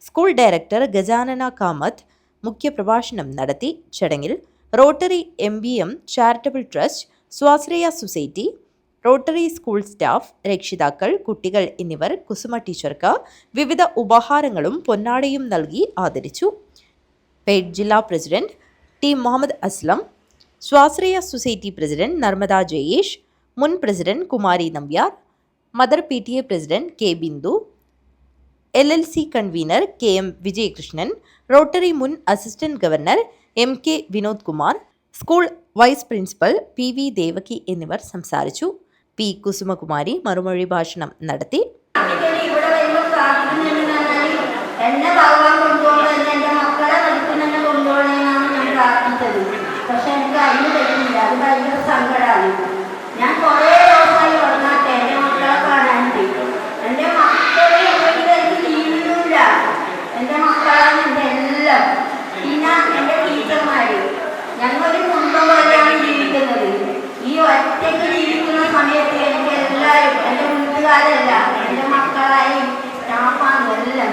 സ്കൂൾ ഡയറക്ടർ ഗജാനന കാമത്ത് മുഖ്യപ്രഭാഷണം നടത്തി. ചടങ്ങിൽ റോട്ടറി MBM ചാരിറ്റബിൾ ട്രസ്റ്റ്, സ്വാശ്രയ സൊസൈറ്റി, റോട്ടറി സ്കൂൾ സ്റ്റാഫ്, രക്ഷിതാക്കൾ, കുട്ടികൾ എന്നിവർ കുസുമ ടീച്ചർക്ക് വിവിധ ഉപഹാരങ്ങളും പൊന്നാടയും നൽകി ആദരിച്ചു. പേഡ് ജില്ലാ പ്രസിഡന്റ് T മുഹമ്മദ് അസ്ലം, സ്വാശ്രയ സൊസൈറ്റി പ്രസിഡന്റ് നർമ്മദ ജയേഷ്, മുൻ president Kumari Nambiar, mother PTA president K Bindu, LLC convener KM Vijayakrishnan, Rotary മുൻ assistant governor MK Vinod Kumar, school vice principal PV Devaki എന്നിവർ സംസാരിച്ചു. P കുസുമകുമാരി മറുമൊഴി ഭാഷണം നടത്തി. പക്ഷെ എനിക്ക് അതിന് പറ്റുന്നില്ല. അത് ഭയങ്കര സങ്കടമാണ്. ഞാൻ കുറേ ദിവസമായി ഉറങ്ങാട്ടെ എൻ്റെ മക്കളെ കാണാനുണ്ട്. എൻ്റെ മക്കളെ ഉണ്ടെങ്കിൽ എനിക്ക് ലീവില്ല. എൻ്റെ മക്കളാണ് എൻ്റെ എല്ലാം. പിന്നെ എൻ്റെ ടീച്ചർമാർ, ഞങ്ങളൊരു കുടുംബം പോലെയാണ് ജീവിക്കുന്നത്. ഈ ഒറ്റയ്ക്ക് ജീവിക്കുന്ന സമയത്ത് എനിക്ക് എല്ലാവരും, എൻ്റെ വീട്ടുകാരല്ല, എൻ്റെ മക്കളായും സ്റ്റാഫാണ് എല്ലാം,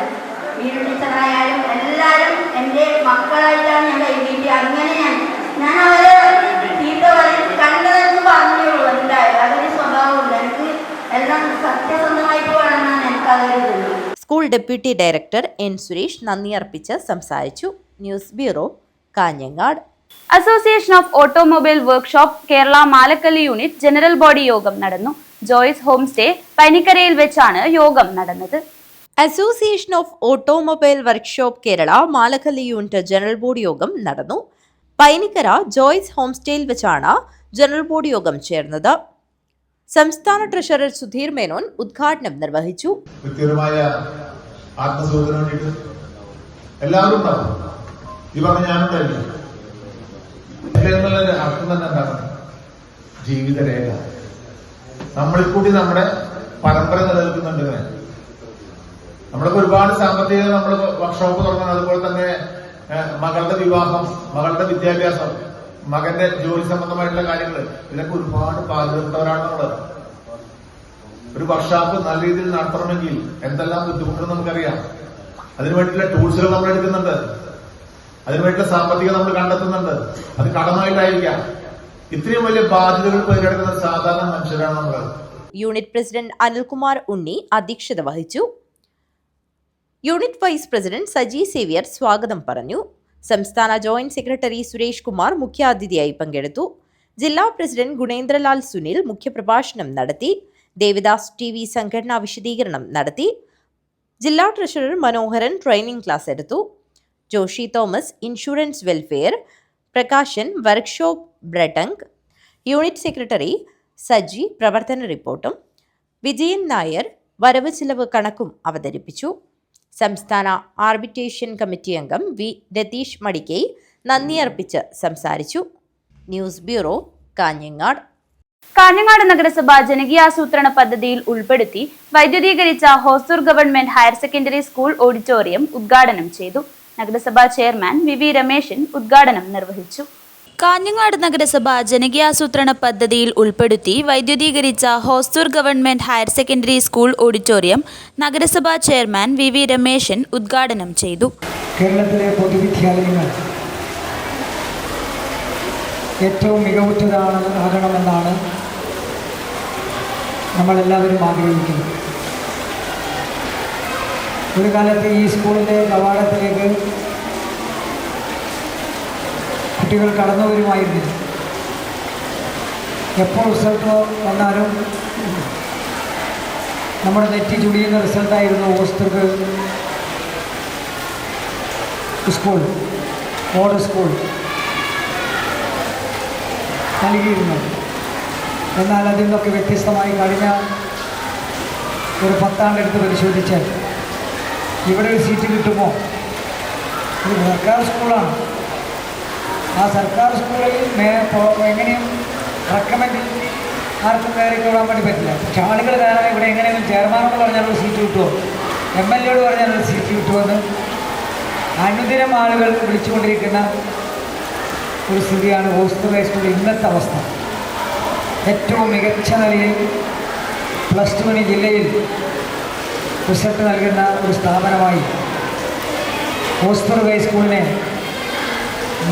വീട് ടീച്ചറായാലും എല്ലാവരും എൻ്റെ മക്കളായിട്ടാണ് ഞാൻ കരുതിയിട്ട് അങ്ങനെ ഞാൻ അവരെ ചീത്ത കണ്ടതെന്ന് പറഞ്ഞുള്ളൂ. എന്തായാലും അതൊരു സ്വഭാവമുണ്ട്. എനിക്ക് എല്ലാം സത്യസന്ധമായിട്ട് വേണമെന്നാണ് എനിക്കതൊരു. School deputy director N Suresh നന്ദി അർപ്പിച്ച് സംസാരിച്ചു. News bureau, Kanhangad. Association of automobile workshop Kerala Malakkallu unit general body യോഗം നടന്നു. ജോയ്സ് ഹോം സ്റ്റേ പനിക്കരയിൽ വെച്ചാണ് യോഗം നടന്നത്. Association of automobile workshop Kerala Malakkalli unit general body യോഗം നടന്നു. പൈനിക്കര ജോയ്സ് ഹോം സ്റ്റേയിൽ വെച്ചാണ് ജനറൽ ബോഡി യോഗം ചേർന്നത്. സംസ്ഥാന ട്രഷറർ സുധീർ മേനോൻ ഉദ്ഘാടനം നിർവഹിച്ചു. വ്യക്തിപരമായ ആത്മസൂചന വേണ്ടിയിട്ട് എല്ലാവരും ഉണ്ടാവും. ഈ പറഞ്ഞ ഞാനുണ്ടായില്ല എന്നുള്ള അർത്ഥം തന്നെ എന്താണ്? ജീവിതരേഖ. നമ്മളിൽ കൂടി നമ്മുടെ പരമ്പര നിലനിൽക്കുന്നുണ്ട്. നമ്മളൊക്കെ ഒരുപാട് സാമ്പത്തിക നമ്മൾ വർക്ക്ഷോപ്പ് തുടങ്ങണം. അതുപോലെ തന്നെ മകളുടെ വിവാഹം, മകളുടെ വിദ്യാഭ്യാസം, മകന്റെ ജോലി സംബന്ധമായിട്ടുള്ള കാര്യങ്ങൾ, ഇതിനൊക്കെ ഒരുപാട് ബാധ്യതപ്പെട്ടവരാണ് നമ്മള്. ഒരു വർക്ക്ഷോപ്പ് നല്ല രീതിയിൽ നടത്തണമെങ്കിൽ എന്തെല്ലാം ബുദ്ധിമുട്ടുകൾ നമുക്കറിയാം. അതിനുവേണ്ടിയിട്ടുള്ള ടൂൾസുകൾ നമ്മൾ എടുക്കുന്നുണ്ട്, അതിനുവേണ്ടിയുള്ള സാമ്പത്തികം നമ്മൾ കണ്ടെത്തുന്നുണ്ട്. അത് കടമായിട്ടായിരിക്കാം. ഇത്രയും വലിയ ബാധ്യതകൾ പരിഗണിക്കുന്ന സാധാരണ മനുഷ്യരാണ് നമ്മൾ. യൂണിറ്റ് പ്രസിഡന്റ് അനിൽകുമാർ ഉണ്ണി അധ്യക്ഷത വഹിച്ചു. Unit vice president Saji Xavier സ്വാഗതം പറഞ്ഞു. സംസ്ഥാന ജോയിന്റ് സെക്രട്ടറി സുരേഷ് കുമാർ മുഖ്യാതിഥിയായി പങ്കെടുത്തു. ജില്ലാ പ്രസിഡന്റ് ഗുണേന്ദ്രലാൽ സുനിൽ മുഖ്യപ്രഭാഷണം നടത്തി. ദേവദാസ് TV സംഘടനാ വിശദീകരണം നടത്തി. ജില്ലാ ട്രഷറർ മനോഹരൻ ട്രെയിനിംഗ് ക്ലാസ് എടുത്തു. Joshi Thomas insurance welfare, Prakashan workshop ബ്രട്ടങ്ക്, യൂണിറ്റ് സെക്രട്ടറി സജി പ്രവർത്തന റിപ്പോർട്ടും, വിജയൻ നായർ വരവ് ചിലവ് കണക്കും അവതരിപ്പിച്ചു. സംസ്ഥാന ആർബിട്രേഷൻ കമ്മിറ്റി അംഗം വി രതീഷ് മടിക്കൈ നന്ദി അർപ്പിച്ച് സംസാരിച്ചു. News bureau, Kanhangad. കാഞ്ഞങ്ങാട് നഗരസഭ ജനകീയാസൂത്രണ പദ്ധതിയിൽ ഉൾപ്പെടുത്തി വൈദ്യുതീകരിച്ച Hosur government higher secondary school auditorium ഉദ്ഘാടനം ചെയ്തു. നഗരസഭാ ചെയർമാൻ വി രമേശൻ ഉദ്ഘാടനം നിർവഹിച്ചു. കാഞ്ഞങ്ങാട് നഗരസഭ ജനകീയാസൂത്രണ പദ്ധതിയിൽ ഉൾപ്പെടുത്തി വൈദ്യുതീകരിച്ച Hosur government higher secondary school auditorium നഗരസഭാ ചെയർമാൻ വി രമേശൻ ഉദ്ഘാടനം ചെയ്തു. കേരളത്തിലെ പൊതുവിദ്യാലയങ്ങൾ ഏറ്റവും മികവുറ്റതാകണമെന്നാണ് നമ്മളെല്ലാവരും ആഗ്രഹിക്കുന്നത്. ഒരു കാലത്ത് ഈ സ്കൂളിൻ്റെ കവാടത്തിലേക്ക് കുട്ടികൾ കടന്നു വരുമായിരുന്നു. എപ്പോൾ റിസൾട്ട് വന്നാലും നമ്മുടെ നെറ്റി ചുടിയുന്ന റിസൾട്ടായിരുന്നു ഹോസ്റ്റർക്ക് സ്കൂൾ, മോഡൽ സ്കൂൾ നൽകിയിരുന്നത്. എന്നാൽ അതിൽ നിന്നൊക്കെ വ്യത്യസ്തമായി കഴിഞ്ഞ ഒരു 10 ആണ്ടെടുത്ത് പരിശോധിച്ചാൽ ഇവിടെ ഒരു സീറ്റ് കിട്ടുമോ? ഇത് സർക്കാർ സ്കൂളാണ്. ആ സർക്കാർ സ്കൂളിൽ എങ്ങനെയും റെക്കമെൻഡ് ആർക്കും കയറിക്കൊള്ളാൻ വേണ്ടി പറ്റില്ല. പക്ഷെ ആളുകൾ കാരണം ഇവിടെ എങ്ങനെയെങ്കിലും ചെയർമാനോട് പറഞ്ഞാലൊരു സീറ്റ് കിട്ടുമോ, MLA പറഞ്ഞാലൊരു സീറ്റ് കിട്ടുമെന്ന് അനുദിനം ആളുകൾ വിളിച്ചുകൊണ്ടിരിക്കുന്ന ഒരു സ്ഥിതിയാണ് ഹോസ്റ്റൽ ഹൈസ്കൂളിൽ ഇന്നത്തെ അവസ്ഥ. ഏറ്റവും മികച്ച നിലയിൽ +2 ജില്ലയിൽ റിസൾട്ട് നൽകുന്ന ഒരു സ്ഥാപനമായി ഹോസ്റ്റൽ ഹൈസ്കൂളിനെ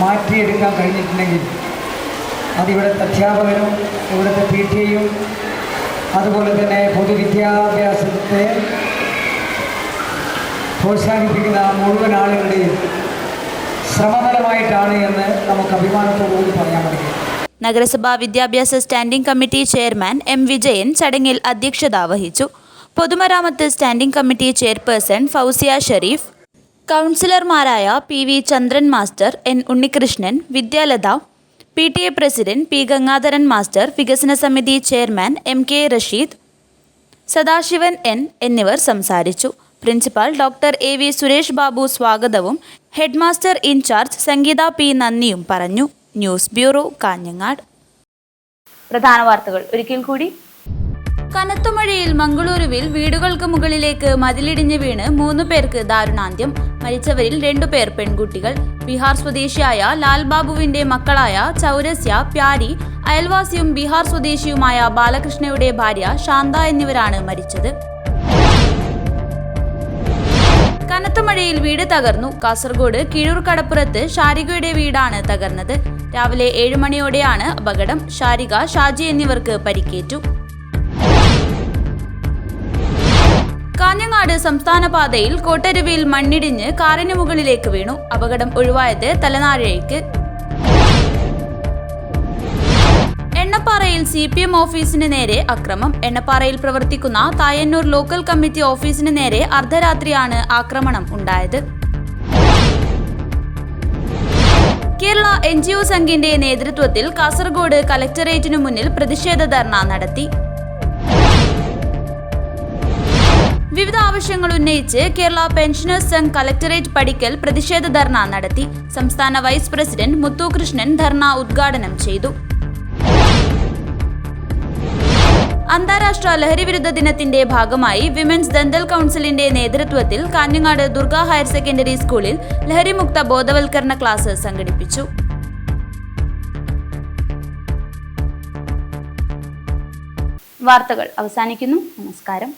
മാറ്റിയെടുക്കാൻ കഴിഞ്ഞിട്ടുണ്ടെങ്കിൽ അതിവിടുത്തെ അധ്യാപകരും ഇവിടുത്തെ PTA അതുപോലെ തന്നെ പൊതുവിദ്യാഭ്യാസത്തെ പ്രോത്സാഹിപ്പിക്കുന്ന മുഴുവൻ ആളുകളുടെയും ശ്രമഫലമായിട്ടാണ് എന്ന് നമുക്ക് അഭിമാനത്തോടുകൂടി പറയാൻ പറ്റും. നഗരസഭാ വിദ്യാഭ്യാസ standing committee chairman M Vijayan ചടങ്ങിൽ അധ്യക്ഷത വഹിച്ചു. പൊതുമരാമത്ത് standing committee chairperson Fousiya Sherif, കൗൺസിലർമാരായ PV Chandran master, N Unnikrishnan, വിദ്യാലത, PTA president P Gangadharan master, വികസന സമിതി chairman MK Rasheed, Sadashivan N എന്നിവർ സംസാരിച്ചു. Principal doctor AV Suresh Babu സ്വാഗതവും ഹെഡ്മാസ്റ്റർ ഇൻചാർജ് സംഗീത P നന്ദിയും പറഞ്ഞു. News bureau, Kanhangad. പ്രധാന വാർത്തകൾ ഒരിക്കൽ കൂടി. കനത്ത മഴയിൽ മംഗളൂരുവിൽ വീടുകൾക്ക് മുകളിലേക്ക് മതിലിടിഞ്ഞ് വീണ് 3 പേർക്ക് ദാരുണാന്ത്യം. മരിച്ചവരിൽ 2 പേർ പെൺകുട്ടികൾ. ബീഹാർ സ്വദേശിയായ ലാൽ ബാബുവിന്റെ മക്കളായ ചൗരസ്യ, പ്യാരി, അയൽവാസിയും ബീഹാർ സ്വദേശിയുമായ ബാലകൃഷ്ണയുടെ ഭാര്യ ശാന്ത എന്നിവരാണ് മരിച്ചത്. കനത്ത മഴയിൽ വീട് തകർന്നു. കാസർഗോഡ് കിഴൂർ കടപ്പുറത്ത് ഷാരികയുടെ വീടാണ് തകർന്നത്. രാവിലെ 7 മണിയോടെയാണ് അപകടം. ഷാരിക, ഷാജി എന്നിവർക്ക് പരിക്കേറ്റു. കാഞ്ഞങ്ങാട് സംസ്ഥാന പാതയിൽ കോട്ടരുവിൽ മണ്ണിടിഞ്ഞ് കാറിന് മുകളിലേക്ക് വീണു. അപകടം ഒഴിവായത് തലനാരിഴയ്ക്ക്. എണ്ണപ്പാറയിൽ CPM ഓഫീസിന് നേരെ അക്രമം. എണ്ണപ്പാറയിൽ പ്രവർത്തിക്കുന്ന തായന്നൂർ ലോക്കൽ കമ്മിറ്റി ഓഫീസിന് നേരെ അർദ്ധരാത്രിയാണ് ആക്രമണം ഉണ്ടായത്. കേരള NGO സംഘിന്റെ നേതൃത്വത്തിൽ കാസർഗോഡ് കലക്ടറേറ്റിനു മുന്നിൽ പ്രതിഷേധ ധർണ നടത്തി. വിവിധ ആവശ്യങ്ങൾ ഉന്നയിച്ച് കേരള പെൻഷനേഴ്സ് സംഘ് കലക്ടറേറ്റ് പടിക്കൽ പ്രതിഷേധ ധർണ നടത്തി. സംസ്ഥാന വൈസ് പ്രസിഡന്റ് മുത്തുകൃഷ്ണൻ ധർണ ഉദ്ഘാടനം ചെയ്തു. അന്താരാഷ്ട്ര ലഹരിവിരുദ്ധ ദിനത്തിന്റെ ഭാഗമായി വിമൻസ് ദന്തൽ കൗൺസിലിന്റെ നേതൃത്വത്തിൽ കാഞ്ഞങ്ങാട് ദുർഗ ഹയർ സെക്കൻഡറി സ്കൂളിൽ ലഹരിമുക്ത ബോധവൽക്കരണ ക്ലാസ് സംഘടിപ്പിച്ചു. വാർത്തകൾ അവസാനിക്കുന്നു. നമസ്കാരം.